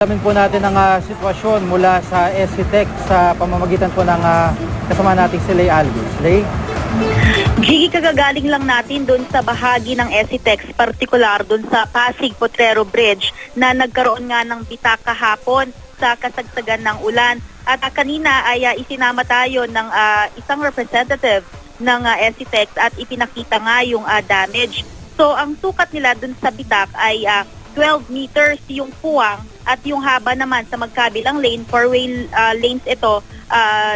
Alamin po natin ang sitwasyon mula sa SCTEC sa pamamagitan po ng kasama nating si Lay Alvis. Lay? Gigi, kagagaling lang natin doon sa bahagi ng SCTEC, partikular doon sa Pasig Potrero Bridge na nagkaroon nga ng bitak kahapon sa kasagsagan ng ulan. At kanina ay isinama tayo ng isang representative ng SCTEC at ipinakita nga yung damage. So ang sukat nila doon sa bitak ay 12 meters yung puwang at yung haba naman sa magkabilang lane, four-way lanes ito,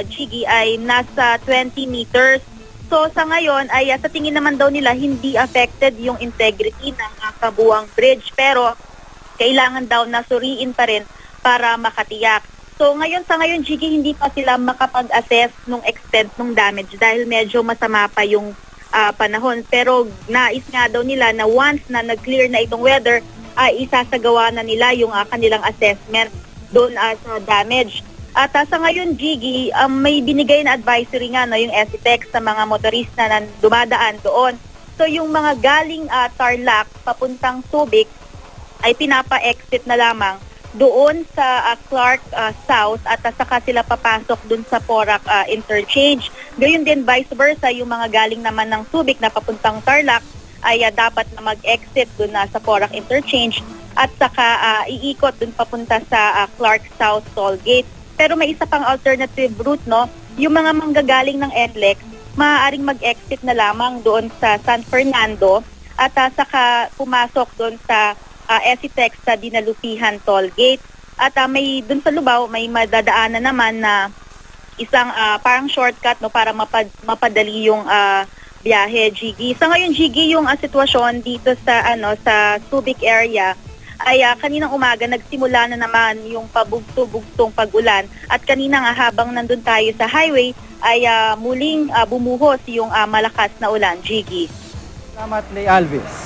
Gigi, ay nasa 20 meters. So sa ngayon ay sa tingin naman daw nila hindi affected yung integrity ng kabuuang bridge, pero kailangan daw na suriin pa rin para makatiyak. So sa ngayon Gigi, hindi pa sila makapag-assess nung extent ng damage dahil medyo masama pa yung panahon. Pero nais nga daw nila na once na nag-clear na itong weather, ay isasagawa na nila yung kanilang assessment doon sa damage. At sa ngayon, Gigi, may binigay na advisory nga yung SCTEC sa mga motorista na dumadaan doon. So yung mga galing Tarlac papuntang Subic ay pinapa-exit na lamang doon sa Clark South at saka sila papasok doon sa Porac interchange. Gayon din vice versa, yung mga galing naman ng Subic na papuntang Tarlac ay dapat na mag-exit doon sa Porac interchange at saka iikot doon papunta sa Clark South toll gate. Pero may isa pang alternative route, no? Yung mga manggagaling ng NLEX, maaaring mag-exit na lamang doon sa San Fernando at saka pumasok doon sa SCTEC sa Dinalupihan toll gate. At may doon sa Lubao may madadaanan naman na isang parang shortcut, no, para mapadali yung biyahe, Gigi. Sa ngayon, Gigi, yung sitwasyon dito sa sa Subic area ay kaninang umaga nagsimula na naman yung pabugto-bugtong pag-ulan at kanina nga habang nandun tayo sa highway ay muling bumuhos yung malakas na ulan, Gigi. Salamat, Lay Alvis.